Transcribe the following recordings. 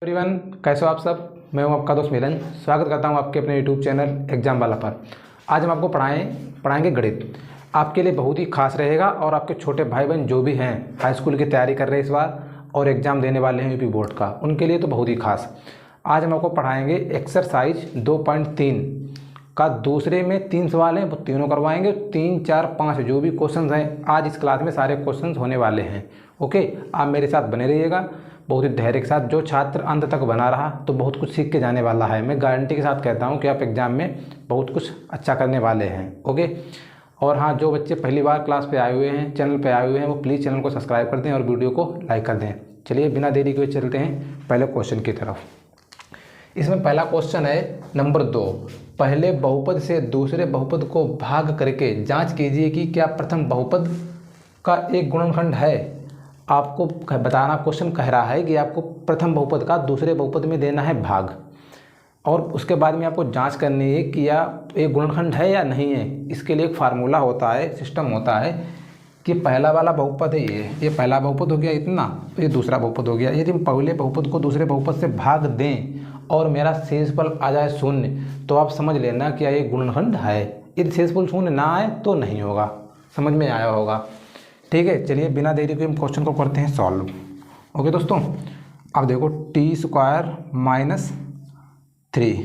Everyone, कैसे हो आप सब। मैं हूं आपका दोस्त मिलन। स्वागत करता हूं आपके अपने यूट्यूब चैनल एग्जाम वाला पर। आज हम आपको पढ़ाएंगे गणित। आपके लिए बहुत ही खास रहेगा और आपके छोटे भाई बहन जो भी हैं हाई स्कूल की तैयारी कर रहे हैं इस बार और एग्ज़ाम देने वाले हैं यूपी बोर्ड का, उनके लिए तो बहुत ही खास। आज हम आपको पढ़ाएंगे एक्सरसाइज 2.3 का दूसरे में 3 सवाल हैं, वो तीनों करवाएंगे। 3, 4, 5 जो भी क्वेश्चन हैं आज इस क्लास में सारे क्वेश्चन होने वाले हैं। ओके, आप मेरे साथ बने रहिएगा बहुत ही धैर्य के साथ। जो छात्र अंत तक बना रहा तो बहुत कुछ सीख के जाने वाला है। मैं गारंटी के साथ कहता हूं कि आप एग्ज़ाम में बहुत कुछ अच्छा करने वाले हैं। ओके, और हाँ, जो बच्चे पहली बार क्लास पे आए हुए हैं, चैनल पे आए हुए हैं, वो प्लीज़ चैनल को सब्सक्राइब कर दें और वीडियो को लाइक कर दें। चलिए बिना देरी के चलते हैं पहले क्वेश्चन की तरफ। इसमें पहला क्वेश्चन है नंबर 2। पहले बहुपद से दूसरे बहुपद को भाग करके जाँच कीजिए कि क्या प्रथम बहुपद का एक गुणनखंड है। आपको बताना, क्वेश्चन कह रहा है कि आपको प्रथम बहुपद का दूसरे बहुपद में देना है भाग, और उसके बाद में आपको जांच करनी है कि या एक गुणनखंड है या नहीं है। इसके लिए एक फार्मूला होता है, सिस्टम होता है कि पहला वाला बहुपद है ये पहला बहुपद हो गया इतना, ये दूसरा बहुपद हो गया। यदि हम पहले बहुपद को दूसरे बहुपद से भाग दें और मेरा शेषफल आ जाए 0 तो आप समझ लेना कि ये गुणनखंड है। यदि शेषफल 0 ना आए तो नहीं होगा। समझ में आया होगा, ठीक है। चलिए बिना देरी के हम क्वेश्चन को करते हैं सॉल्व। ओके दोस्तों, अब देखो t² - 3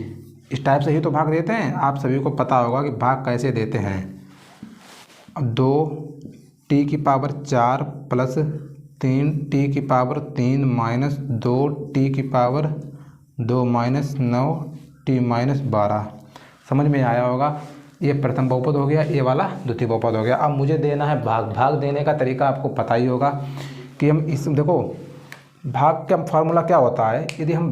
इस टाइप से ही तो भाग देते हैं। आप सभी को पता होगा कि भाग कैसे देते हैं। अब 2t⁴ plus 3t⁴ minus 2t⁴ minus 9t-12। समझ में आया होगा। ये प्रथम बहुपद हो गया, ये वाला द्वितीय बहुपद हो गया। अब मुझे देना है भाग। भाग देने का तरीका आपको पता ही होगा कि हम इस देखो भाग का फार्मूला क्या होता है। यदि हम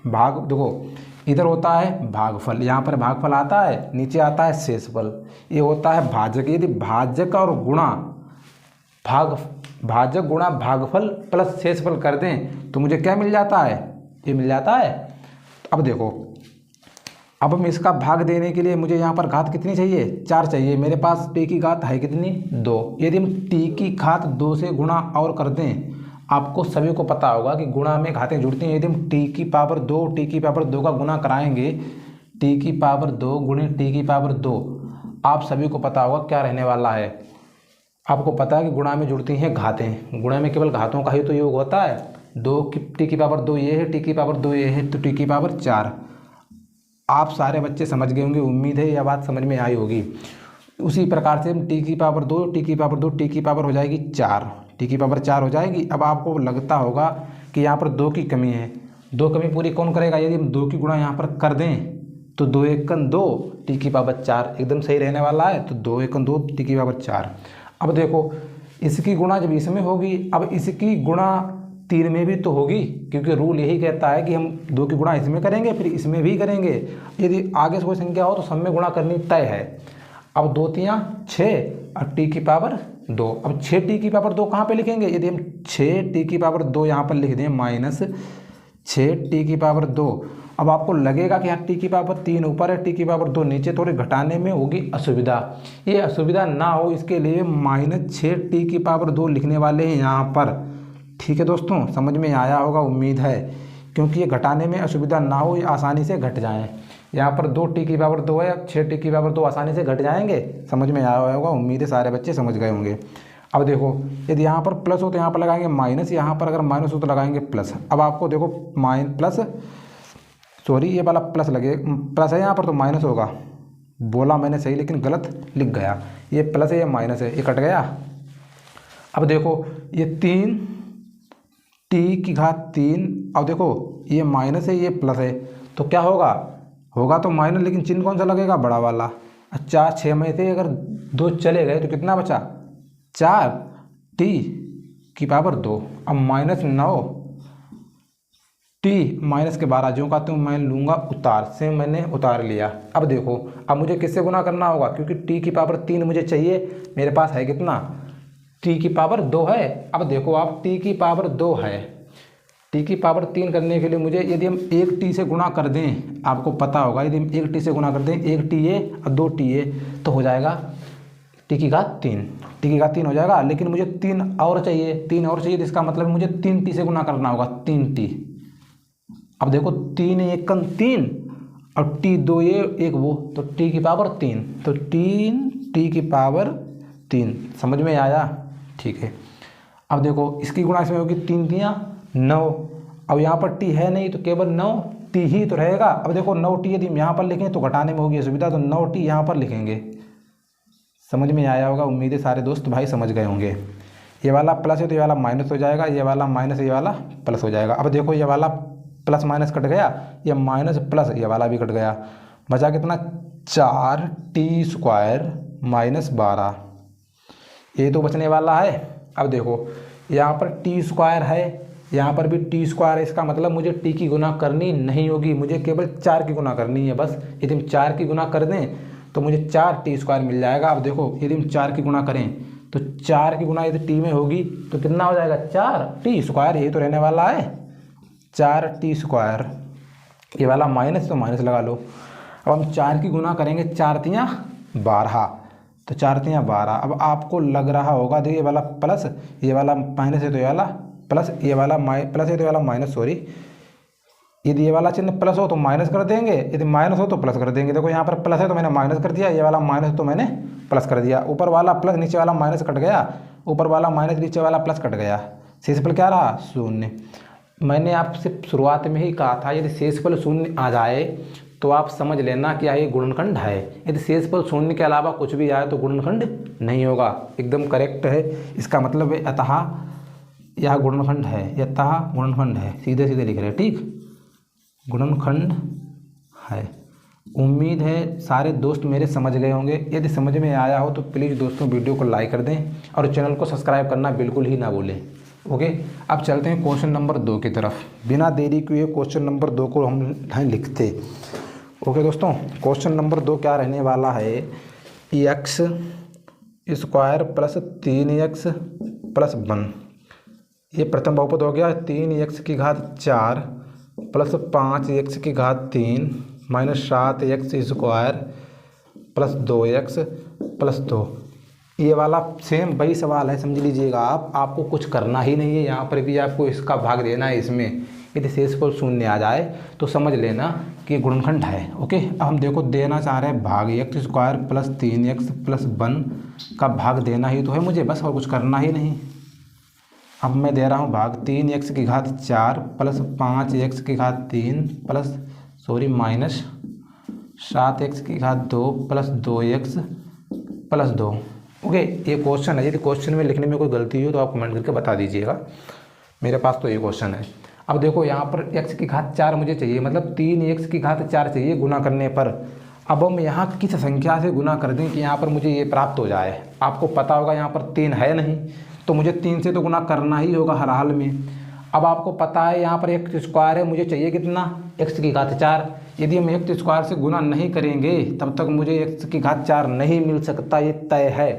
भाग देखो, इधर होता है भागफल, यहाँ पर भागफल आता है, नीचे आता है शेषफल, ये होता है भाजक। यदि भाजक और गुणा भाजक गुणा भागफल प्लस शेषफल कर दें तो मुझे क्या मिल जाता है, ये मिल जाता है। अब देखो, अब हम इसका भाग देने के लिए मुझे यहाँ पर घात कितनी चाहिए, 4 चाहिए। मेरे पास t की घात है कितनी, 2। यदि हम t की घात 2 से गुणा और कर दें, आपको सभी को पता होगा कि गुणा में घातें जुड़ती हैं। यदि हम t⁴ का गुणा कराएंगे, t⁴ गुणे t⁴ आप सभी को पता होगा क्या रहने वाला है। आपको पता है कि गुणा में जुड़ती हैं घातें। गुणा में केवल घातों का ही तो योग होता है। 2t⁴ ये है, t⁴ ये है, तो t⁴ आप सारे बच्चे समझ गए होंगे। उम्मीद है यह बात समझ में आई होगी। उसी प्रकार से हम t⁴ हो जाएगी 4, t⁴ हो जाएगी। अब आपको लगता होगा कि यहाँ पर 2 की कमी है। 2 कमी पूरी कौन करेगा। यदि हम 2 की गुणा यहाँ पर कर दें तो 2 × 2 t⁴ एकदम सही रहने वाला है। तो 2 × 2 t⁴। अब देखो, इसकी गुणा जब इसमें होगी, अब इसकी गुणा 3 में भी तो होगी, क्योंकि रूल यही कहता है कि हम 2 की गुणा इसमें करेंगे फिर इसमें भी करेंगे। यदि आगे से कोई संख्या हो तो सब में गुणा करनी तय है। अब 2 × 3 = 6 और t⁴ 2। अब 6t⁴ कहाँ पे लिखेंगे। यदि हम 6t⁴ यहाँ पर लिख दें माइनस 6t⁴ अब आपको लगेगा कि यहाँ t⁴ ऊपर है, t⁴ नीचे, थोड़े घटाने में होगी असुविधा। ये असुविधा ना हो इसके लिए -6t⁴ लिखने वाले हैं यहाँ पर। ठीक है दोस्तों, समझ में आया होगा उम्मीद है, क्योंकि ये घटाने में असुविधा ना हो, ये आसानी से घट जाएं। यहाँ पर 2t⁴ है, अब 6t⁴ आसानी से घट जाएंगे। समझ में आया होगा उम्मीद है, सारे बच्चे समझ गए होंगे। अब देखो, यदि यहाँ पर प्लस हो तो यहाँ पर लगाएंगे माइनस, यहाँ पर अगर माइनस हो तो लगाएंगे प्लस। अब आपको देखो ये वाला प्लस लगे, प्लस है यहाँ पर तो माइनस होगा। बोला मैंने सही लेकिन गलत लिख गया। ये प्लस है, ये माइनस है, ये कट गया। अब देखो, ये 3t⁴। अब देखो, ये माइनस है, ये प्लस है, तो क्या होगा तो माइनस, लेकिन चिन्ह कौन सा लगेगा, बड़ा वाला। अच्छा, 6 में से अगर 2 चले गए तो कितना बचा, 4t⁴। अब -9t-12 जो का तो मैं लूँगा उतार से, मैंने उतार लिया। अब देखो, अब मुझे किससे गुना करना होगा, क्योंकि t⁴ मुझे चाहिए। मेरे पास है कितना, t⁴ है। अब देखो आप, t⁴ है, t⁴ करने के लिए मुझे, यदि हम 1t से गुणा कर दें, आपको पता होगा यदि हम 1t से गुणा कर दें, 1ta और 2ta तो हो जाएगा टी की घात 3, टी की घात 3 हो जाएगा। लेकिन मुझे 3 और चाहिए, 3 और चाहिए, तो इसका मतलब मुझे 3t से गुना करना होगा, 3t। अब देखो 3 1 3 और टी 2 ये 1 वो, तो टी की पावर 3, तो 3 टी की पावर 3। समझ में आया? ठीक है। अब देखो इसकी गुणा इसमें होगी, 3 तियाँ 9। अब यहाँ पर टी है नहीं तो केवल 9 टी ही तो रहेगा। अब देखो 9t यदि हम यहाँ पर लिखें तो घटाने में होगी असुविधा, तो 9t यहाँ पर लिखेंगे। समझ में आया होगा, उम्मीद है सारे दोस्त भाई समझ गए होंगे। ये वाला प्लस है तो ये वाला माइनस हो जाएगा, ये वाला माइनस ये वाला प्लस हो जाएगा। अब देखो ये वाला प्लस माइनस कट गया, ये माइनस प्लस ये वाला भी कट गया, बचा कितना 4t² माइनस 12, ये तो बचने वाला है। अब देखो यहाँ पर t² है, यहाँ पर भी t² है, इसका मतलब मुझे t की गुना करनी नहीं होगी, मुझे केवल 4 की गुना करनी है बस। यदि हम 4 की गुना कर दें तो मुझे 4t² मिल जाएगा। अब देखो यदि हम 4 की गुना करें तो 4 की गुना यदि t में होगी तो कितना हो जाएगा 4t², यही तो रहने वाला है 4t²। ये वाला माइनस तो माइनस लगा लो। अब हम 4 की गुना करेंगे, 4 तियाँ 12, तो 4 तियाँ 12। अब आपको लग रहा होगा देखिए ये वाला प्लस ये वाला माइनस है तो ये वाला प्लस, ये वाला प्लस है तो ये वाला माइनस, सॉरी। यदि ये वाला चिन्ह प्लस हो तो माइनस कर देंगे, यदि माइनस हो तो प्लस कर देंगे। देखो यहाँ पर प्लस है तो मैंने माइनस कर दिया, ये वाला माइनस तो मैंने प्लस कर दिया। ऊपर वाला प्लस नीचे वाला माइनस कट गया, ऊपर वाला माइनस नीचे वाला प्लस कट गया, शेषफल क्या रहा 0। मैंने आपसे शुरुआत में ही कहा था यदि शेषफल 0 आ जाए तो आप समझ लेना कि ये गुणनखंड है। यदि शेषफल 0 के अलावा कुछ भी आए तो गुणनखंड नहीं होगा। एकदम करेक्ट है, इसका मतलब है अतः यह गुणनखंड है, यतः गुणनखंड है, सीधे सीधे लिख रहे हैं, ठीक, गुणनखंड है। उम्मीद है सारे दोस्त मेरे समझ गए होंगे। यदि समझ में आया हो तो प्लीज़ दोस्तों वीडियो को लाइक कर दें और चैनल को सब्सक्राइब करना बिल्कुल ही ना भूलें। ओके, अब चलते हैं क्वेश्चन नंबर 2 की तरफ। बिना देरी किए क्वेश्चन नंबर 2 को हम लिखते। ओके दोस्तों, क्वेश्चन नंबर 2 क्या रहने वाला है, x² प्लस 3x प्लस 1। ये प्रथम बहुपद हो गया, 3x की घात 4 प्लस 5x की घात 3 minus 7x² plus 2x plus 2। ये वाला सेम वही सवाल है, समझ लीजिएगा आप, आपको कुछ करना ही नहीं है। यहाँ पर भी आपको इसका भाग देना है। इसमें यदि शेषफल 0 आ जाए तो समझ लेना कि गुणनखंड है। ओके, अब हम देखो देना चाह रहे हैं भाग x² प्लस 3x प्लस 1 का भाग देना ही तो है मुझे, बस और कुछ करना ही नहीं। अब मैं दे रहा हूँ भाग 3x की घात 4 प्लस 5x की घात 3 प्लस माइनस 7x की घात 2 प्लस 2x प्लस 2। ओके, ये क्वेश्चन है। यदि क्वेश्चन में लिखने में कोई गलती हो तो आप कमेंट करके बता दीजिएगा। मेरे पास तो ये क्वेश्चन है। अब देखो यहाँ पर x की घात 4 मुझे चाहिए, मतलब 3x की घात 4 चाहिए गुना करने पर। अब हम यहाँ किस संख्या से गुना कर दें कि यहाँ पर मुझे ये प्राप्त हो जाए। आपको पता होगा यहाँ पर 3 है नहीं, तो मुझे 3 से तो गुना करना ही होगा हर हाल में। अब आपको पता है यहाँ पर x² है, मुझे चाहिए कितना x की घात 4। यदि हम x² से गुना नहीं करेंगे तब तक मुझे x की घात 4 नहीं मिल सकता, ये तय है।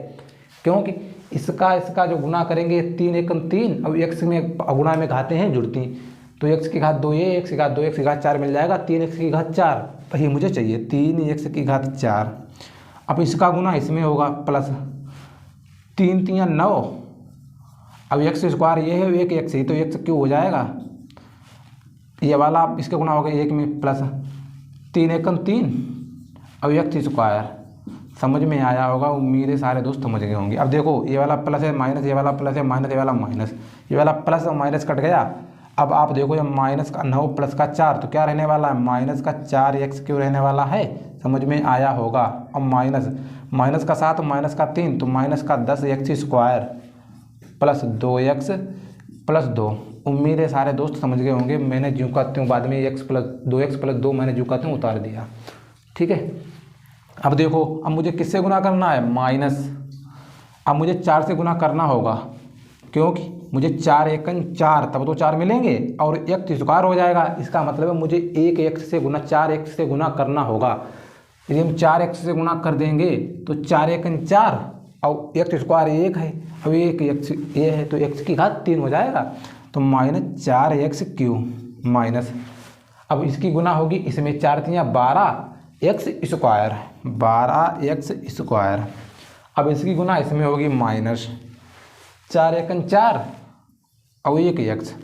क्योंकि इसका जो गुना करेंगे 3 1 3, अब x में गुणा में घाते हैं जुड़ती, तो x की घात 2 ये, x की घात 2 x की घात 4 मिल जाएगा, 3x की घात 4 वही मुझे चाहिए, 3x की घात 4। अब इसका गुना इसमें होगा प्लस 3 तियाँ 9, अब x² ये है, एक x ही तो x क्यों हो जाएगा, ये वाला इसके गुना होगा 1 में प्लस 3 1 3, अब x²। समझ में आया होगा, उम्मीद है सारे दोस्त समझ गए होंगे। अब देखो ये वाला प्लस है माइनस, ये वाला प्लस है माइनस, ये वाला माइनस, ये वाला प्लस और माइनस कट गया। अब आप देखो जब माइनस का 9 प्लस का 4 तो क्या रहने वाला है, माइनस का 4x क्यों रहने वाला है, समझ में आया होगा। अब माइनस का 7 माइनस का 3 तो माइनस का 10x² प्लस 2x प्लस 2। उम्मीद है सारे दोस्त समझ गए होंगे। मैंने ज्यों का त्यों बाद में 2x प्लस 2 मैंने ज्यों का त्यों उतार दिया, ठीक है। अब देखो अब मुझे किससे गुना करना है, माइनस। अब मुझे 4 से गुना करना होगा क्योंकि मुझे 4 1 4 तब तो 4 मिलेंगे और x² हो जाएगा। इसका मतलब है मुझे 4x से गुना करना होगा। यदि हम 4x से गुना कर देंगे तो 4 1 4 और x² 1 है, अब एक x ये है तो x की घात 3 हो जाएगा, तो माइनस 4x³ माइनस। अब इसकी गुना होगी इसमें 4 तियाँ 12x², 12x²। अब इसकी गुना इसमें होगी माइनस, 4 एकन 4 और 1 एक्स,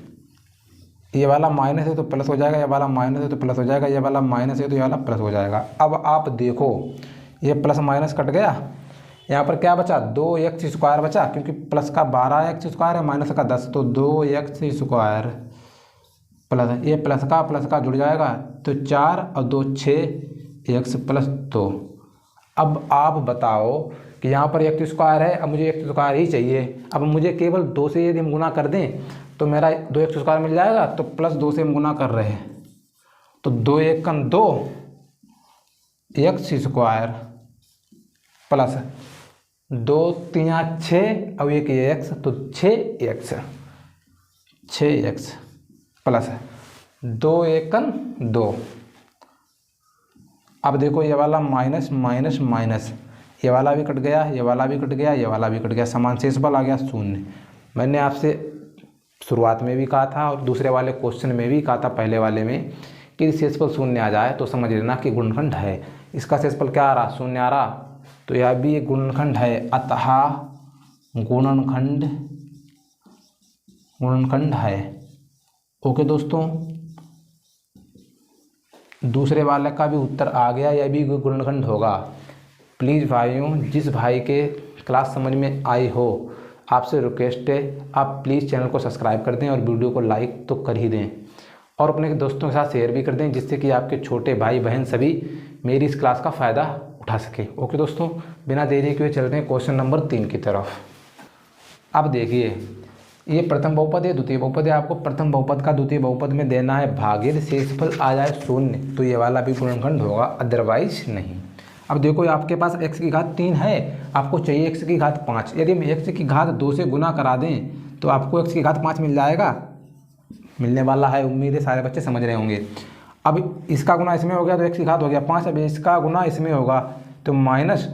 ये वाला माइनस है तो प्लस हो जाएगा, ये वाला माइनस है तो प्लस हो जाएगा, ये वाला माइनस है तो ये वाला प्लस हो जाएगा। अब आप देखो ये प्लस माइनस कट गया, यहाँ पर क्या बचा 2x² बचा, क्योंकि प्लस का 12x² है माइनस का 10, तो 2x² प्लस ये प्लस का जुड़ जाएगा तो 4 और 2 6 x प्लस 2। अब आप बताओ कि यहाँ पर x² है, अब मुझे x² ही चाहिए। अब मुझे केवल 2 से यदि हम गुना कर दें तो मेरा 2x² मिल जाएगा, तो प्लस 2 से हम गुना कर रहे हैं तो 2 एकम 2 x² प्लस 2 3 6 और 1 x, तो 6x प्लस 2 एकम 2। अब देखो ये वाला माइनस माइनस माइनस, ये वाला भी कट गया, ये वाला भी कट गया, ये वाला भी कट गया, समान शेषफल आ गया 0। मैंने आपसे शुरुआत में भी कहा था और दूसरे वाले क्वेश्चन में भी कहा था, पहले वाले में, कि शेषफल 0 आ जाए तो समझ लेना कि गुणनखंड है। इसका शेषफल क्या आ रहा 0 आ रहा, तो यह भी एक गुणनखंड है, अतः गुणनखंड है। ओके दोस्तों, दूसरे वाले का भी उत्तर आ गया, यह भी गुणनखंड होगा। प्लीज़ भाइयों, जिस भाई के क्लास समझ में आई हो, आपसे रिक्वेस्ट है आप प्लीज़ चैनल को सब्सक्राइब कर दें और वीडियो को लाइक तो कर ही दें और अपने दोस्तों के साथ शेयर भी कर दें, जिससे कि आपके छोटे भाई बहन सभी मेरी इस क्लास का फ़ायदा उठा सके। ओके दोस्तों, बिना देरी के हुए चलते हैं क्वेश्चन नंबर 3 की तरफ। अब देखिए, ये प्रथम बहुपद है, द्वितीय बहुपद है, आपको प्रथम बहुपद का द्वितीय बहुपद में देना है भागित शेषफल आ जाए 0, तो ये वाला भी गुणनखंड होगा, अदरवाइज नहीं। अब देखो आपके पास x की घात 3 है, आपको चाहिए x की घात 5। यदि हम x की घात 2 से गुना करा दें तो आपको x की घात 5 मिल जाएगा, मिलने वाला है, उम्मीद है सारे बच्चे समझ रहे होंगे। अब इसका गुना इसमें हो गया तो x की घात हो गया 5, अब इसका गुना इसमें होगा तो माइनस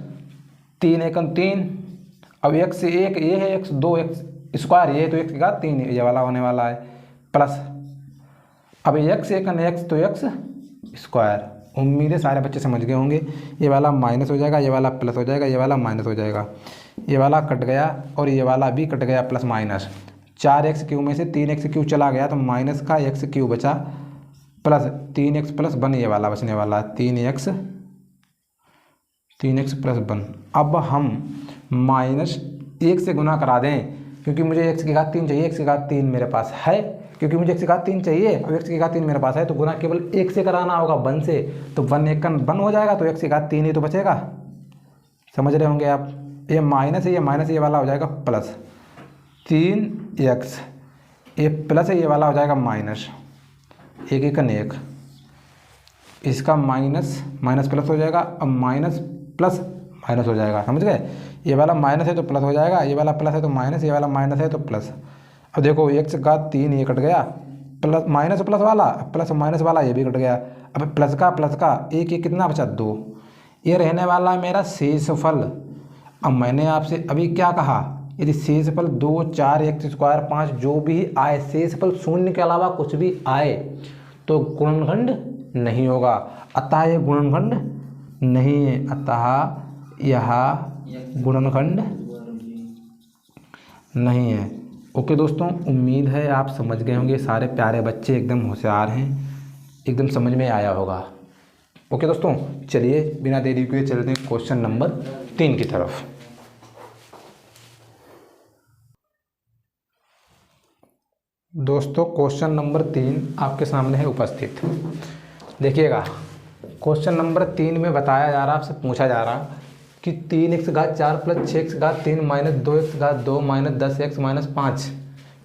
3 एकम 3, अब x से 1 ये है x, 2x² ये, तो x की घात 3 ये वाला होने वाला है, प्लस अब x एकम x तो x²। उम्मीद है सारे बच्चे समझ गए होंगे। ये वाला माइनस हो जाएगा, ये वाला प्लस हो जाएगा, ये वाला माइनस हो जाएगा, ये वाला कट गया और ये वाला भी कट गया, प्लस माइनस 4x³ में से 3x³ चला गया तो माइनस का x³ बचा, प्लस 3x प्लस 1 ये वाला बचने वाला 3x प्लस 1। अब हम माइनस 1 से गुना करा दें, क्योंकि मुझे x की घात 3 चाहिए, x की घात 3 मेरे पास है, क्योंकि मुझे x की घात 3 चाहिए और x की घात 3 मेरे पास है, तो गुना केवल 1 से कराना होगा 1 से, तो 1 एकम 1 हो जाएगा, तो x की घात 3 ही तो बचेगा। समझ रहे होंगे आप, ये माइनस है, ये माइनस, ये वाला हो जाएगा प्लस 3x, ये प्लस है, ये वाला हो जाएगा माइनस 1 एकम 1, इसका माइनस माइनस प्लस हो जाएगा, अब माइनस प्लस माइनस हो जाएगा, समझ गए। ये वाला माइनस है तो प्लस हो जाएगा, ये वाला प्लस है तो माइनस, ये वाला माइनस है तो प्लस। अब देखो x की घात 3 ये कट गया, प्लस माइनस प्लस वाला, प्लस माइनस वाला ये भी कट गया, अब प्लस का एक ये कितना बचा 2, ये रहने वाला है मेरा शेषफल। अब मैंने आपसे अभी क्या कहा, यदि शेषफल 2 4 x² 5 जो भी आए, शेषफल 0 के अलावा कुछ भी आए तो गुणनखंड नहीं होगा, अतः ये गुणनखंड नहीं है, अतः यह गुणनखंड नहीं है। ओके दोस्तों, उम्मीद है आप समझ गए होंगे, सारे प्यारे बच्चे एकदम होशियार हैं, एकदम समझ में आया होगा। ओके दोस्तों, चलिए बिना देरी के चलते हैं क्वेश्चन नंबर 3 की तरफ। दोस्तों क्वेश्चन नंबर 3 आपके सामने है उपस्थित। देखिएगा, क्वेश्चन नंबर 3 में बताया जा रहा, आपसे पूछा जा रहा कि 3x घात 4 प्लस 6x घात 3 माइनस 2x घात 2 माइनस 10x माइनस 5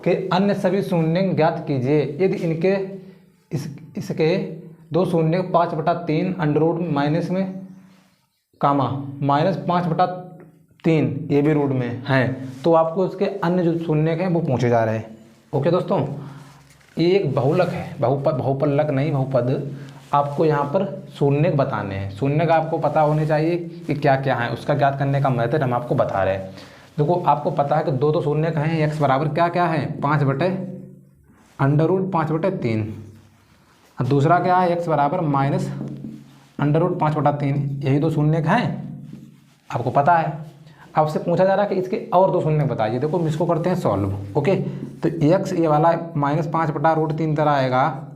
के अन्य सभी शून्य ज्ञात कीजिए यदि इनके इसके दो शून्य 5/3 अंडर रूट माइनस में कामा माइनस 5/3 ये भी रूट में हैं, तो आपको इसके अन्य जो शून्य हैं वो पूछे जा रहे हैं। ओके दोस्तों, ये एक बहुलक है, बहुपल्लक नहीं बहुपद। आपको यहाँ पर शून्य बताने हैं, शून्य का आपको पता होने चाहिए कि क्या क्या है, उसका ज्ञात करने का मेथड हम आपको बता रहे हैं। देखो आपको पता है कि दो तो शून्य का है, x बराबर क्या क्या है 5/√5/3, और दूसरा क्या है x बराबर माइनस √5/3, यही दो शून्य का हैं, आपको पता है। आपसे पूछा जा रहा है कि इसके और 2 शून्य बताइए। देखो हम इसको करते हैं सॉल्व। ओके, तो x ये वाला -5/√3 इधर आएगा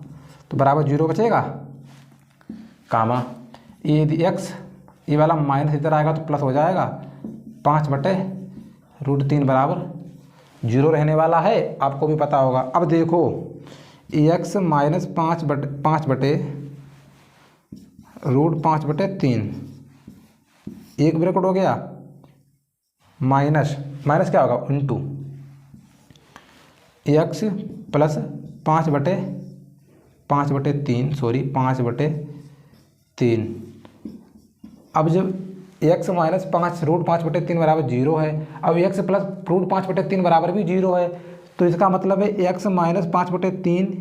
तो बराबर 0 बचेगा, कामा ये यदि x ये वाला माइनस इधर आएगा तो प्लस हो जाएगा, 5/√3 बराबर 0 रहने वाला है, आपको भी पता होगा। अब देखो x -5/√5/3 एक ब्रैकेट हो गया, माइनस माइनस क्या होगा इंटू x प्लस 5/3 सॉरी 5/3। अब जब x -5/√5/3 बराबर 0 है, अब x प्लस √5/3 बराबर भी 0 है, तो इसका मतलब है x -5/3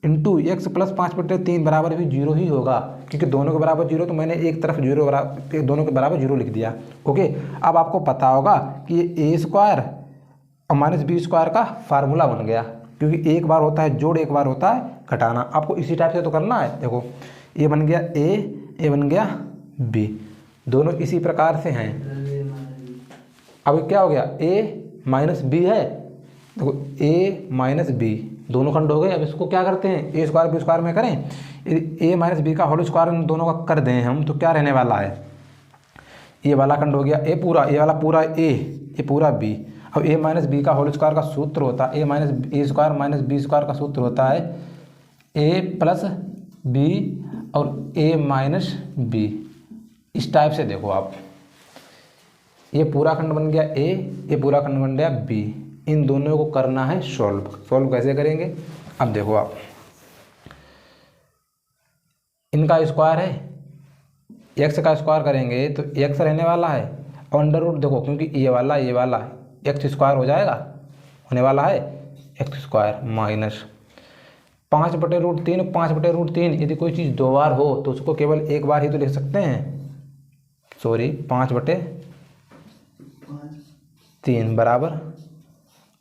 इंटू x प्लस 5/3 बराबर भी 0 ही होगा, क्योंकि दोनों के बराबर 0, तो मैंने एक तरफ 0 बराबर दोनों के बराबर 0 लिख दिया। ओके, अब आपको पता होगा कि ये a स्क्वायर और -b स्क्वायर का फार्मूला बन गया, क्योंकि एक बार होता है जोड़, एक बार होता है घटाना। आपको इसी टाइप से तो करना है। देखो ये बन गया a, ये बन गया b, दोनों इसी प्रकार से हैं। अब क्या हो गया a माइनस b है, देखो a माइनस b दोनों खंड हो गए। अब इसको क्या करते हैं, a स्क्वायर b स्क्वायर में करें, a माइनस b का होल स्क्वायर इन दोनों का कर दें हम, तो क्या रहने वाला है, ये वाला खंड हो गया a पूरा, ये वाला पूरा a, ये पूरा b। अब a माइनस बी का होल स्क्वायर का सूत्र होता है a square minus b square का सूत्र होता है a प्लस b और a माइनस b। इस टाइप से देखो आप, ये पूरा खंड बन गया a, ये पूरा खंड बन गया b, इन दोनों को करना है सॉल्व। सॉल्व कैसे करेंगे, अब देखो आप, इनका स्क्वायर है, x का स्क्वायर करेंगे तो x रहने वाला है, और अंडर रूट देखो क्योंकि ये वाला x स्क्वायर हो जाएगा, होने वाला है x स्क्वायर माइनस 5/√3 5/√3। यदि कोई चीज़ 2 बार हो तो उसको केवल 1 बार ही तो लिख सकते हैं, सॉरी 5/3 बराबर।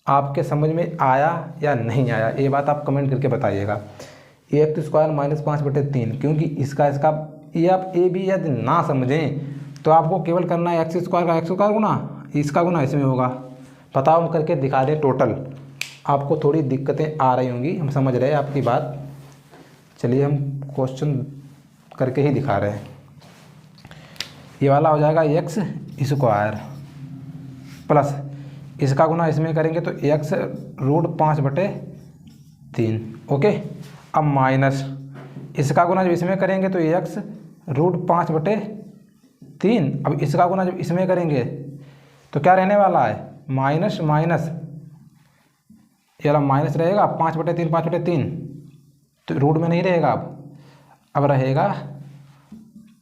आपके समझ में आया या नहीं आया, ये बात आप कमेंट करके बताइएगा। x स्क्वायर माइनस 5/3, क्योंकि इसका ये आप a b यदि ना समझें तो आपको केवल करना है x स्क्वायर का x स्क्वायर गुना इसका गुना इसमें होगा। बताओ हम करके दिखा दें टोटल, आपको थोड़ी दिक्कतें आ रही होंगी, हम समझ रहे हैं आपकी बात। चलिए हम क्वेश्चन करके ही दिखा रहे हैं। ये वाला हो जाएगा x स्क्वायर प्लस इसका गुना इसमें करेंगे तो x √5/3। ओके, अब माइनस इसका गुना जब इसमें करेंगे तो x √5/3। अब इसका गुना जब इसमें करेंगे तो क्या रहने वाला है, माइनस माइनस, ये वाला माइनस रहेगा, 5/3 तो रूट में नहीं रहेगा, अब रहेगा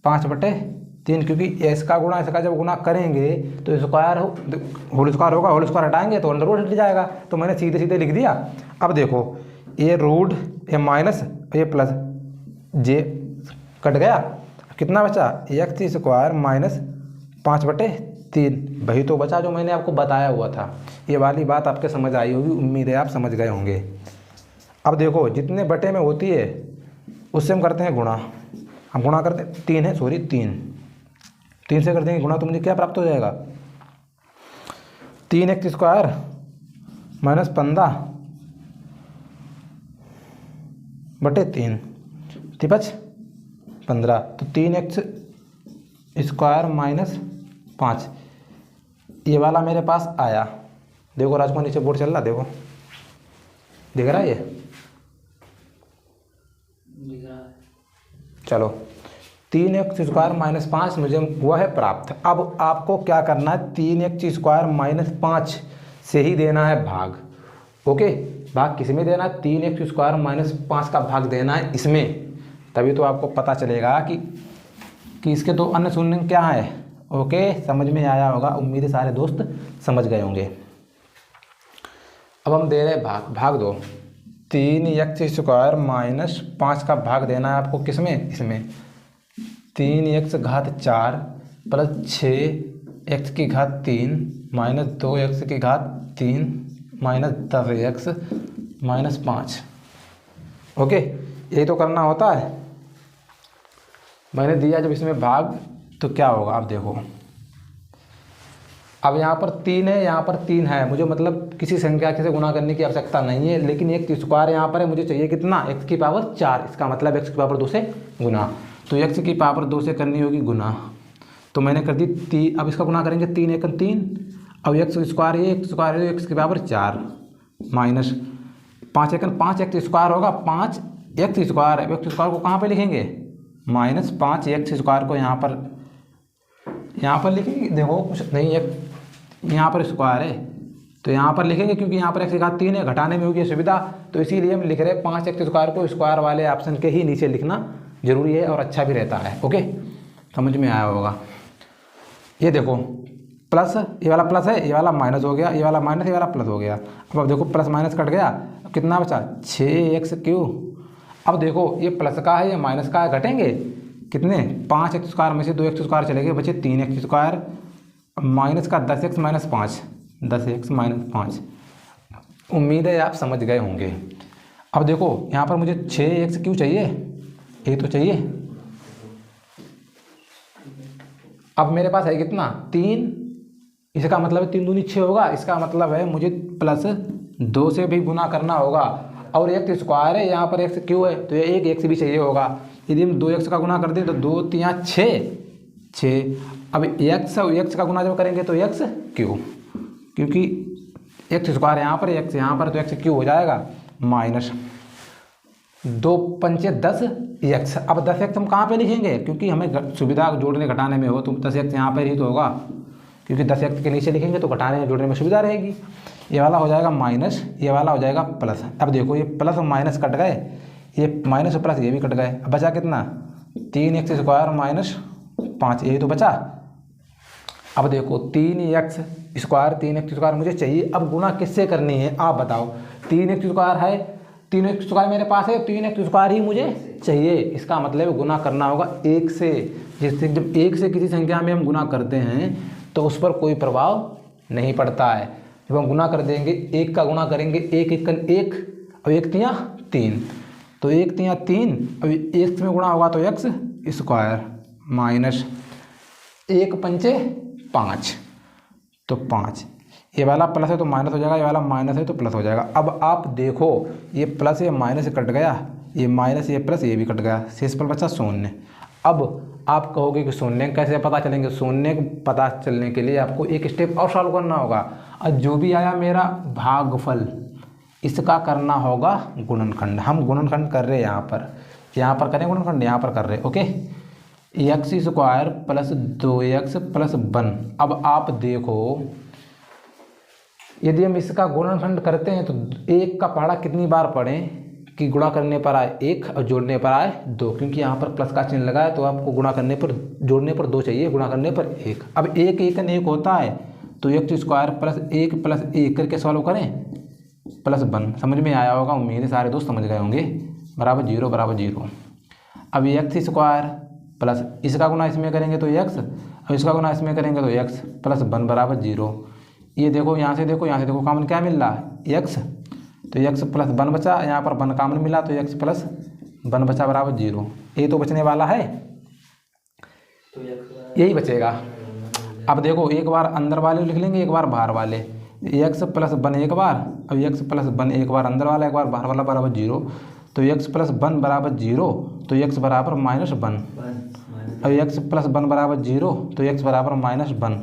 5/3, क्योंकि इसका गुणा इसका जब गुणा करेंगे तो स्क्वायर होल स्क्वायर होगा, होल स्क्वायर हटाएंगे तो अंडर रूट हट जाएगा, तो मैंने सीधे सीधे लिख दिया। अब देखो ये रूट, ये माइनस, ये प्लस, जे कट गया, कितना बचा, x स्क्वायर माइनस 5/3, वही तो बचा जो मैंने आपको बताया हुआ था। ये वाली बात आपके समझ आई होगी, उम्मीद है आप समझ गए होंगे। अब देखो जितने बटे में होती है उससे हम करते हैं गुणा, हम गुणा करते हैं 3 है, सॉरी 3 से कर देंगे गुणा, तो मुझे क्या प्राप्त हो जाएगा, 3x स्क्वायर माइनस 15/3 तिपच 15, तो 3x स्क्वायर माइनस 5, ये वाला मेरे पास आया। देखो राजकुमार नीचे बोर्ड चल रहा, देखो दिख रहा है ये, चलो 3x स्क्वायर माइनस 5 मुझे हुआ है प्राप्त। अब आपको क्या करना है, 3x स्क्वायर माइनस 5 से ही देना है भाग। ओके, भाग किस में देना है, 3x स्क्वायर माइनस 5 का भाग देना है इसमें, तभी तो आपको पता चलेगा कि इसके दो अन्य शून्य क्या है। ओके, समझ में आया होगा, उम्मीद है सारे दोस्त समझ गए होंगे। अब हम दे रहे भाग दो, 3x स्क्वायर माइनस 5 का भाग देना है आपको किसमें, इसमें 3x घात 4 प्लस 6x की घात 3 माइनस 2x की घात 3 माइनस 10x माइनस 5। ओके, यही तो करना होता है। मैंने दिया जब इसमें भाग तो क्या होगा, आप देखो अब यहाँ पर 3 है, यहाँ पर 3 है, मुझे मतलब किसी संख्या से गुना करने की आवश्यकता नहीं है, लेकिन एक स्क्वायर यहाँ पर है, मुझे चाहिए कितना, x की पावर 4, इसका मतलब x की पावर 2 से गुना। तो x की पावर 2 से करनी होगी गुना, तो मैंने कर दी 3। अब इसका गुना करेंगे 3 एक 3, अब x स्क्वायर है, x स्क्वायर है, x की पावर 4 माइनस 5 एक 5 x स्क्वायर होगा, 5 x स्क्वायर है, x स्क्वायर को कहाँ पे लिखेंगे, माइनस 5 x स्क्वायर को यहाँ पर लिखेंगे। देखो कुछ नहीं, एक यहाँ पर स्क्वायर है तो यहाँ पर लिखेंगे, क्योंकि यहाँ पर x की घात 3 है, घटाने में होगी सुविधा, तो इसीलिए हम लिख रहे हैं 5 x स्क्वायर को स्क्वायर वाले ऑप्शन के ही नीचे लिखना जरूरी है और अच्छा भी रहता है। ओके, समझ में आया होगा। ये देखो प्लस, ये वाला प्लस है, ये वाला माइनस हो गया, ये वाला माइनस, ये वाला प्लस हो गया। अब देखो प्लस माइनस कट गया, कितना बचा 6x³। अब देखो ये प्लस का है, ये माइनस का है, घटेंगे कितने, 5x स्क्वायर में से 2x स्क्वायर चले गए, बचे 3x स्क्वायर माइनस का 10x माइनस 5, 10x माइनस 5। उम्मीद है आप समझ गए होंगे। अब देखो यहाँ पर मुझे 6x³ चाहिए, ये तो चाहिए। अब मेरे पास है कितना 3, इसका मतलब 3 दूनी 6 होगा, इसका मतलब है मुझे प्लस 2 से भी गुना करना होगा, और x स्क्वायर है, यहाँ पर x³ है तो ये एक x भी चाहिए होगा। यदि हम 2x का गुना कर दें तो 2 3 6। अब x और x का गुना जब करेंगे तो x³, क्योंकि x स्क्वायर यहाँ पर, x यहाँ पर, तो x³ हो जाएगा माइनस 2 पंचे 10x। अब 10x हम कहाँ पे लिखेंगे, क्योंकि हमें सुविधा जोड़ने घटाने में हो तो 10x यहाँ पर ही तो होगा, क्योंकि 10x के नीचे लिखेंगे तो घटाने जोड़ने में सुविधा रहेगी। ये वाला हो जाएगा माइनस, ये वाला हो जाएगा प्लस। अब देखो ये प्लस और माइनस कट गए, ये माइनस और प्लस ये भी कट गए, अब बचा कितना 3x स्क्वायर माइनस 5, यही तो बचा। अब देखो 3x स्क्वायर 3x स्क्वायर मुझे चाहिए, अब गुना किससे करनी है आप बताओ। 3x स्क्वायर है, 3x स्क्वायर मेरे पास है, 3x स्क्वायर ही मुझे चाहिए, इसका मतलब गुना करना होगा 1 से। जिससे जब 1 से किसी संख्या में हम गुना करते हैं तो उस पर कोई प्रभाव नहीं पड़ता है। जब हम गुना कर देंगे, 1 का गुना करेंगे, 1 1 1, अब 1 3 3, तो 1 3 3, अब 1 में गुना होगा तो x स्क्वायर माइनस 1 पंचे 5, तो 5। ये वाला प्लस है तो माइनस हो जाएगा, ये वाला माइनस है तो प्लस हो जाएगा। अब आप देखो ये प्लस ये माइनस कट गया, ये माइनस ये प्लस ये भी कट गया, शेष पर बचा शून्य। अब आप कहोगे कि शून्य कैसे पता चलेंगे, शून्य पता चलने के लिए आपको एक स्टेप और सॉल्व करना होगा, और जो भी आया मेरा भागफल इसका करना होगा गुणनखंड। हम गुणनखंड कर रहे हैं यहाँ पर करें गुणनखंड, यहाँ पर कर रहे। Okay, x square plus 2x plus 1। अब आप देखो यदि हम इसका गुणनखंड करते हैं तो 1 का पहाड़ा कितनी बार पढ़ें कि गुणा करने पर आए 1 और जोड़ने पर आए 2, क्योंकि यहाँ पर प्लस का चिन्ह लगा है तो आपको गुणा करने पर, जोड़ने पर 2 चाहिए, गुणा करने पर 1। अब 1 1 1 होता है तो x स्क्वायर प्लस 1 करके सॉल्व करें प्लस 1। समझ में आया होगा, उम्मीद है सारे दोस्त समझ गए होंगे। बराबर 0 बराबर 0। अब x स्क्वायर प्लस इसका गुना इसमें करेंगे तो x, और इसका गुना इसमें करेंगे तो x प्लस 1 बराबर 0। ये देखो यहाँ से देखो, कॉमन क्या मिल रहा है x, तो x प्लस 1 बचा, यहाँ पर 1 कॉमन मिला तो x प्लस 1 बचा बराबर 0। ये तो बचने वाला है, तो यही बचेगा। अब देखो एक बार अंदर वाले लिख लेंगे, एक बार बाहर वाले। x प्लस 1 एक बार, अब x प्लस 1 एक बार अंदर वाला, एक बार बाहर वाला बराबर 0, तो x प्लस 1 बराबर 0, तो x बराबर माइनस 1। अब x प्लस 1 बराबर 0 तो x बराबर माइनस 1।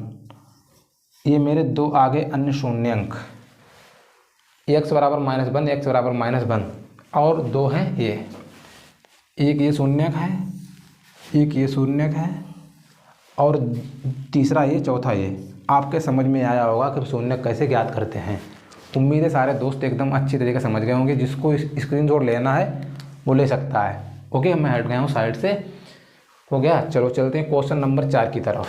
ये मेरे 2 आगे अन्य शून्य अंक, x बराबर माइनस 1, x बराबर माइनस 1, और 2 हैं ये, एक ये शून्यक है, एक ये शून्यक है, और तीसरा ये, चौथा ये। आपके समझ में आया होगा कि शून्यक कैसे ज्ञात करते हैं। उम्मीद है सारे दोस्त एकदम अच्छी तरीके से समझ गए होंगे। जिसको स्क्रीनशॉट लेना है वो ले सकता है। ओके, मैं हट गया हूँ साइड से, हो गया। चलो चलते हैं क्वेश्चन नंबर 4 की तरफ।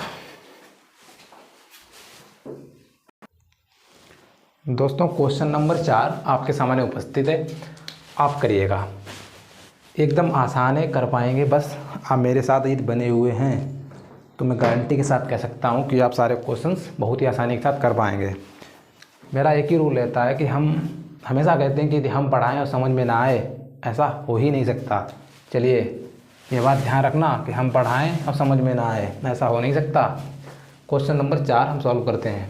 दोस्तों क्वेश्चन नंबर 4 आपके सामने उपस्थित है, आप करिएगा। एकदम आसान है, कर पाएंगे। बस आप मेरे साथ यदि बने हुए हैं तो मैं गारंटी के साथ कह सकता हूं कि आप सारे क्वेश्चंस बहुत ही आसानी के साथ कर पाएंगे। मेरा एक ही रूल रहता है कि हम हमेशा कहते हैं कि यदि हम पढ़ाएं और समझ में ना आए, ऐसा हो ही नहीं सकता। चलिए ये बात ध्यान रखना कि हम पढ़ाएं और समझ में ना आए, ऐसा हो नहीं सकता। क्वेश्चन नंबर 4 हम सॉल्व करते हैं।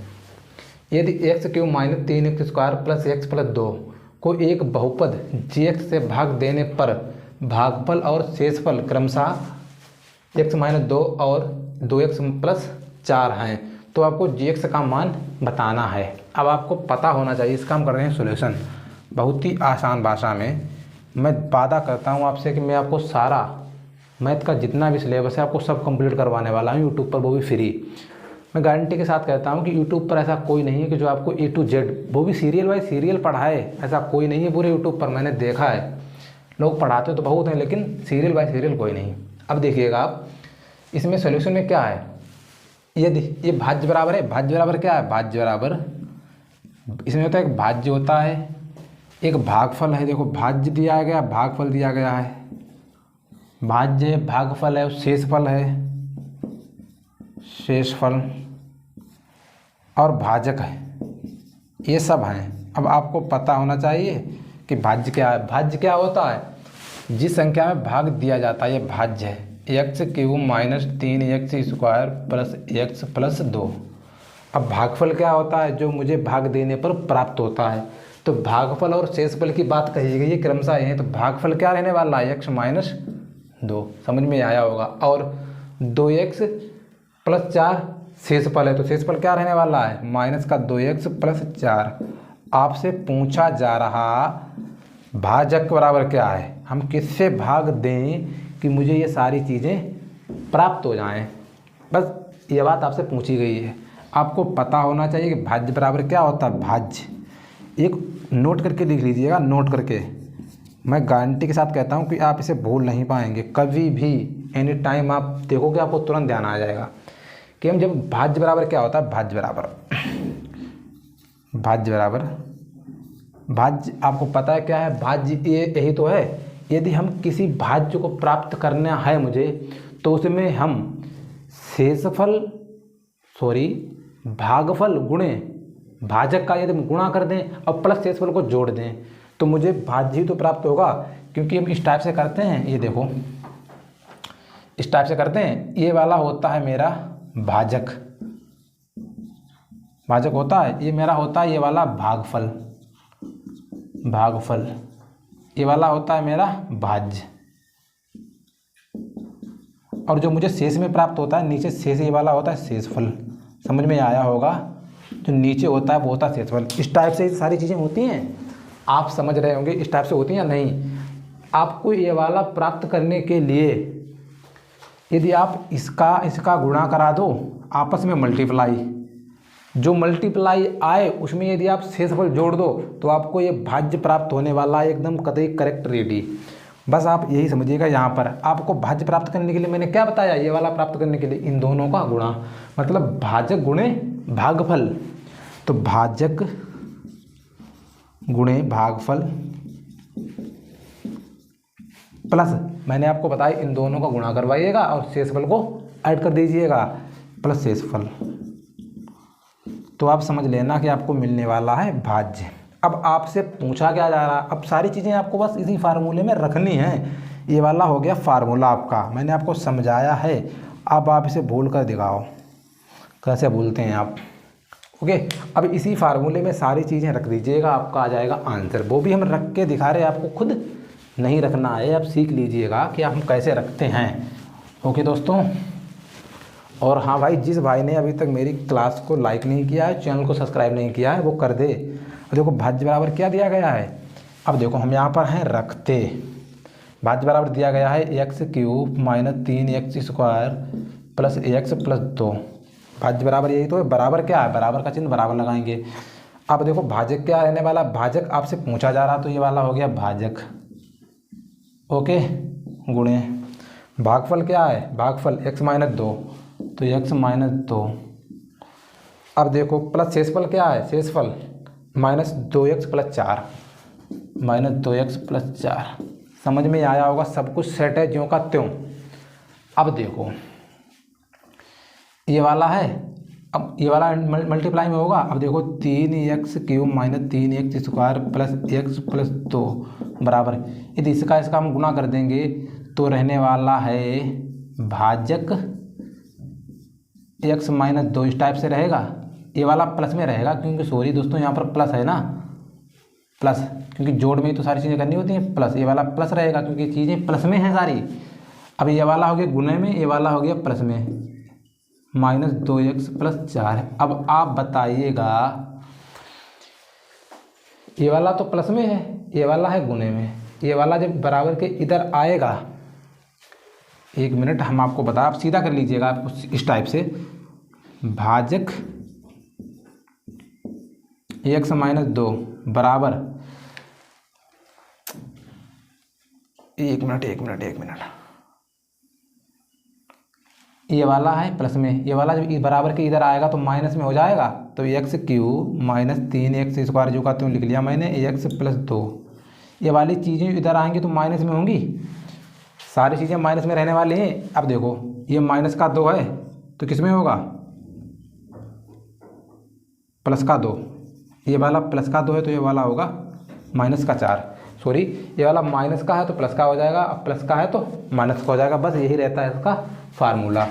यदि x cube minus 3x square plus x plus 2 को एक बहुपद gx से भाग देने पर भागफल और शेषफल क्रमशः x माइनस 2 और 2x प्लस 4 हैं, तो आपको gx का मान बताना है। अब आपको पता होना चाहिए, इसका हम कर रहे हैं सॉल्यूशन बहुत ही आसान भाषा में। मैं वादा करता हूँ आपसे कि मैं आपको सारा मैथ का जितना भी सिलेबस है आपको सब कंप्लीट करवाने वाला हूँ यूट्यूब पर, वो भी फ्री। मैं गारंटी के साथ कहता हूँ कि यूट्यूब पर ऐसा कोई नहीं है कि जो आपको A to Z, वो भी सीरियल बाय सीरियल पढ़ाए, ऐसा कोई नहीं है पूरे यूट्यूब पर। मैंने देखा है, लोग पढ़ाते तो बहुत हैं लेकिन सीरियल बाय सीरियल कोई नहीं। अब देखिएगा आप, इसमें सोल्यूशन में क्या है, ये भाज्य बराबर है। भाज्य बराबर क्या है, भाज्य बराबर इसमें होता है एक भाज्य होता है, एक भागफल है। देखो भाज्य दिया गया, भागफल दिया गया है, भाज्य भागफल है, शेषफल है, शेषफल और भाजक है, ये सब हैं। अब आपको पता होना चाहिए कि भाज्य क्या है। भाज्य क्या होता है, जिस संख्या में भाग दिया जाता है ये भाज्य है। X cube minus 3x square plus x plus 2। अब भागफल क्या होता है, जो मुझे भाग देने पर प्राप्त होता है। तो भागफल और शेषफल की बात कही गई है क्रमशः है, तो भागफल क्या रहने वाला है, x माइनस 2, समझ में आया होगा। और 2x प्लस 4 शेषफल है, तो शेषफल क्या रहने वाला है, माइनस का 2x प्लस 4। आपसे पूछा जा रहा भाजक बराबर क्या है, हम किससे भाग दें कि मुझे ये सारी चीज़ें प्राप्त हो जाएं, बस ये बात आपसे पूछी गई है। आपको पता होना चाहिए कि भाज्य बराबर क्या होता है। भाज्य एक नोट करके लिख लीजिएगा, नोट करके। मैं गारंटी के साथ कहता हूँ कि आप इसे भूल नहीं पाएंगे कभी भी। एनी टाइम आप देखोगे आपको तुरंत ध्यान आ जाएगा कि हम जब भाज्य बराबर क्या होता है, भाज्य बराबर भाज्य आपको पता है क्या है, भाज्य ये यही तो है। यदि हम किसी भाज्य को प्राप्त करना है मुझे, तो उसमें हम भागफल गुणे भाजक का यदि गुणा कर दें और प्लस शेषफल को जोड़ दें तो मुझे भाज्य ही तो प्राप्त होगा। क्योंकि हम इस टाइप से करते हैं, ये देखो इस टाइप से करते हैं। ये वाला होता है मेरा भाजक होता है, ये मेरा होता है ये वाला भागफल, ये वाला होता है मेरा भाज्य। और जो मुझे शेष में प्राप्त होता है, नीचे शेष ये वाला होता है शेषफल। समझ में आया होगा, जो नीचे होता है वो होता है शेषफल। इस टाइप से सारी चीज़ें होती हैं, आप समझ रहे होंगे इस टाइप से होती हैं या नहीं। आपको ये वाला प्राप्त करने के लिए यदि आप इसका गुणा करा दो आपस में मल्टीप्लाई, जो मल्टीप्लाई आए उसमें यदि आप शेषफल जोड़ दो तो आपको ये भाज्य प्राप्त होने वाला है, एकदम कतई करेक्ट रेडी। बस आप यही समझिएगा। यहाँ पर आपको भाज्य प्राप्त करने के लिए मैंने क्या बताया, ये वाला प्राप्त करने के लिए इन दोनों का गुणा, मतलब भाजक गुणे भागफल। तो भाजक गुणे भागफल प्लस मैंने आपको बताया इन दोनों का गुणा करवाइएगा और शेषफल को ऐड कर दीजिएगा प्लस शेषफल, तो आप समझ लेना कि आपको मिलने वाला है भाज्य। अब आपसे पूछा क्या जा रहा है, अब सारी चीज़ें आपको बस इसी फार्मूले में रखनी है। ये वाला हो गया फार्मूला आपका, मैंने आपको समझाया है। अब आप इसे भूल कर दिखाओ कैसे भूलते हैं आप। ओके, अब इसी फार्मूले में सारी चीज़ें रख दीजिएगा, आपका आ जाएगा आंसर। वो भी हम रख के दिखा रहे हैं, आपको खुद नहीं रखना है। आप सीख लीजिएगा कि हम कैसे रखते हैं। ओके दोस्तों, और हाँ भाई, जिस भाई ने अभी तक मेरी क्लास को लाइक नहीं किया है, चैनल को सब्सक्राइब नहीं किया है, वो कर दे। देखो भाज्य बराबर क्या दिया गया है, अब देखो हम यहाँ पर हैं रखते। भाज्य बराबर दिया गया है x cube minus 3x square plus x plus 2। भाज्य बराबर यही तो है। बराबर क्या है, बराबर का चिन्ह बराबर लगाएंगे। अब देखो भाजक क्या रहने वाला, भाजक आपसे पूछा जा रहा तो ये वाला हो गया भाजक। ओके, गुणे भागफल क्या है, भागफल x माइनस 2, तो x माइनस 2। अब देखो प्लस शेषफल क्या है, शेषफल minus 2x plus 4, minus 2x plus 4। समझ में आया होगा, सब कुछ सेट है ज्यों का त्यों। अब देखो ये वाला है, अब ये वाला मल्टीप्लाई में होगा। अब देखो 3x cube minus 3x square plus x plus 2 बराबर, यदि इसका हम गुना कर देंगे तो रहने वाला है भाजक x माइनस 2। इस टाइप से रहेगा, ये वाला प्लस में रहेगा, क्योंकि सॉरी दोस्तों यहाँ पर प्लस है ना, प्लस, क्योंकि जोड़ में ही तो सारी चीज़ें करनी होती हैं। प्लस ये वाला प्लस रहेगा क्योंकि चीज़ें प्लस में हैं सारी। अब ये वाला हो गया गुणे में, ये वाला हो गया प्लस में, -2x + 4। अब आप बताइएगा, ये वाला तो प्लस में है, ये वाला है गुणे में, ये वाला जब बराबर के इधर आएगा, 1 मिनट हम आपको बता, आप सीधा कर लीजिएगा आपको इस टाइप से, भाजक x - 2 बराबर, 1 मिनट, ये वाला है प्लस में, ये वाला जब बराबर के इधर आएगा तो माइनस में हो जाएगा, तो x³ - 3x² जो का त्यों लिख लिया मैंने, x + 2। ये वाली चीज़ें इधर आएंगी तो माइनस में होंगी, सारी चीज़ें माइनस में रहने वाली हैं। अब देखो ये -2 है तो किस में होगा, +2। ये वाला +2 है तो ये वाला होगा -4। सॉरी, ये वाला माइनस का है तो प्लस का हो जाएगा, अब प्लस का है तो माइनस का हो जाएगा, बस यही रहता है इसका फार्मूला।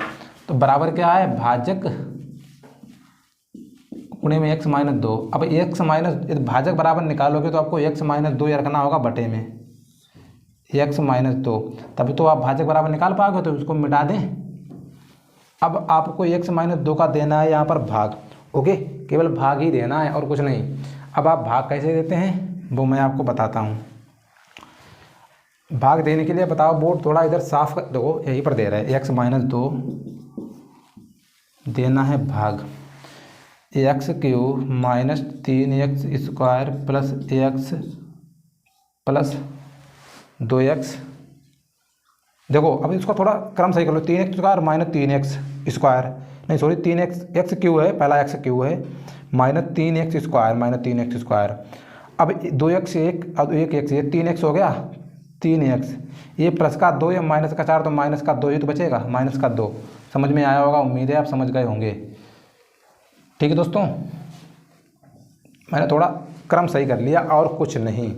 तो बराबर क्या है, भाजक गुणे में x - 2। अब भाजक बराबर निकालोगे तो आपको x - 2 रखना होगा बटे में, x - 2, तभी तो आप भाजक बराबर निकाल पाओगे। तो उसको मिटा दें। अब आपको x - 2 का देना है यहाँ पर भाग, ओके, केवल भाग ही देना है और कुछ नहीं। अब आप भाग कैसे देते हैं वो मैं आपको बताता हूँ। भाग देने के लिए बताओ, बोर्ड थोड़ा इधर साफ कर दो, यहीं पर दे रहा है, x - 2 देना है भाग, x³ - 3x² + x + 2x। देखो अब इसको थोड़ा क्रम सही कर लो, 3x² - 3x², नहीं सॉरी 3x³ है, पहला x³ है, -3x² - 3x²। अब 2x 1, अब 1x, ये 3x हो गया, 3x, ये +2 या -4, तो -2 ही तो बचेगा, -2। समझ में आया होगा, उम्मीद है आप समझ गए होंगे। ठीक है दोस्तों, मैंने थोड़ा क्रम सही कर लिया और कुछ नहीं।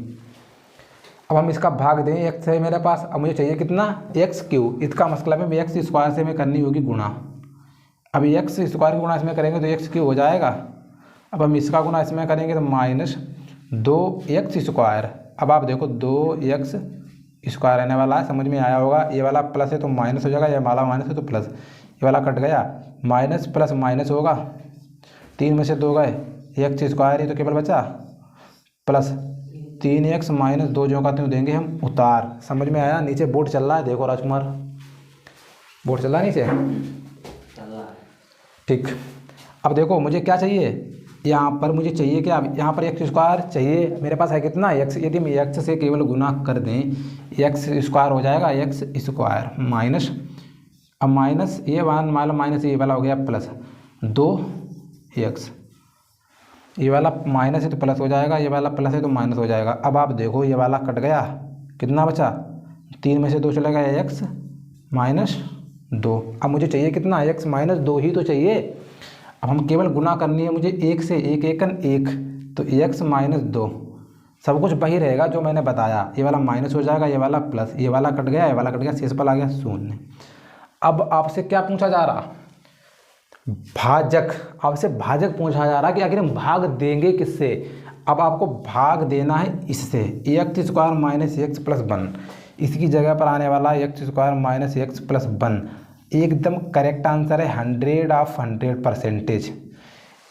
अब हम इसका भाग दें, x है मेरे पास, अब मुझे चाहिए कितना, x³। इसका मतलब है x² से में करनी होगी गुणा। अब x² की गुणा इसमें करेंगे तो x³ हो जाएगा। अब हम इसका गुणा इसमें करेंगे तो -2x²। अब आप देखो 2x² रहने वाला है, समझ में आया होगा। ये वाला प्लस है तो माइनस हो जाएगा, ये वाला माइनस है तो प्लस, ये वाला कट गया, माइनस प्लस माइनस होगा, 3 में से 2 गए, x² ही तो केवल बचा, प्लस 3x - 2 जो का त्यों देंगे हम उतार। समझ में आया। नीचे बोर्ड चल रहा है, देखो राजकुमार, बोर्ड चल रहा है नीचे, ठीक। अब देखो मुझे क्या चाहिए, यहाँ पर मुझे चाहिए क्या, यहाँ पर x² चाहिए, मेरे पास है कितना x, यदि हम x से केवल गुना कर दें, x² हो जाएगा x² माइनस, अब माइनस ये माइनस ये वाला हो गया प्लस 2x, ये वाला माइनस है तो प्लस हो जाएगा, ये वाला प्लस है तो माइनस हो जाएगा। अब आप देखो ये वाला कट गया, कितना बचा, 3 में से 2 चला गया, x - 2। अब मुझे चाहिए कितना, x - 2 ही तो चाहिए। अब हम केवल गुना करनी है मुझे 1 से, 1 एकन 1, तो x - 2, सब कुछ वही रहेगा जो मैंने बताया। ये वाला माइनस हो जाएगा, ये वाला प्लस, ये वाला कट गया, ये वाला कट गया, शेषफल आ गया 0। अब आपसे क्या पूछा जा रहा, भाजक, आपसे भाजक पूछा जा रहा कि आखिर हम भाग देंगे किससे। अब आपको भाग देना है इससे, x² - x + 1, इसकी जगह पर आने वाला x² - x + 1। एकदम करेक्ट आंसर है, 100%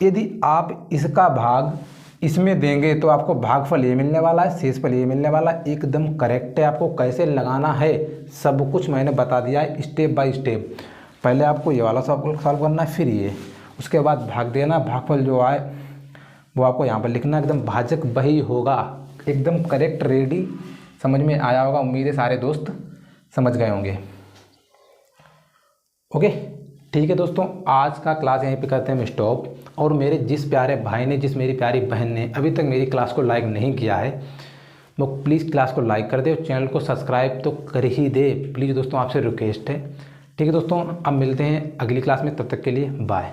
यदि आप इसका भाग इसमें देंगे तो आपको भागफल ये मिलने वाला है, शेषफल ये मिलने वाला है। एकदम करेक्ट है। आपको कैसे लगाना है सब कुछ मैंने बता दिया है स्टेप बाय स्टेप। पहले आपको ये वाला सॉल्व करना है, फिर ये, उसके बाद भाग देना, भागफल जो आए वो आपको यहाँ पर लिखना, एकदम भाजक वही होगा। एकदम करेक्ट, रेडी, समझ में आया होगा, उम्मीद है सारे दोस्त समझ गए होंगे। ओके, ठीक है दोस्तों, आज का क्लास यहीं पे करते हैं हम स्टॉप। और मेरे जिस प्यारे भाई ने, जिस मेरी प्यारी बहन ने अभी तक मेरी क्लास को लाइक नहीं किया है, वो प्लीज़ क्लास को लाइक कर दे और चैनल को सब्सक्राइब तो कर ही दे प्लीज़ दोस्तों, आपसे रिक्वेस्ट है। ठीक है दोस्तों, अब मिलते हैं अगली क्लास में, तब तक के लिए बाय।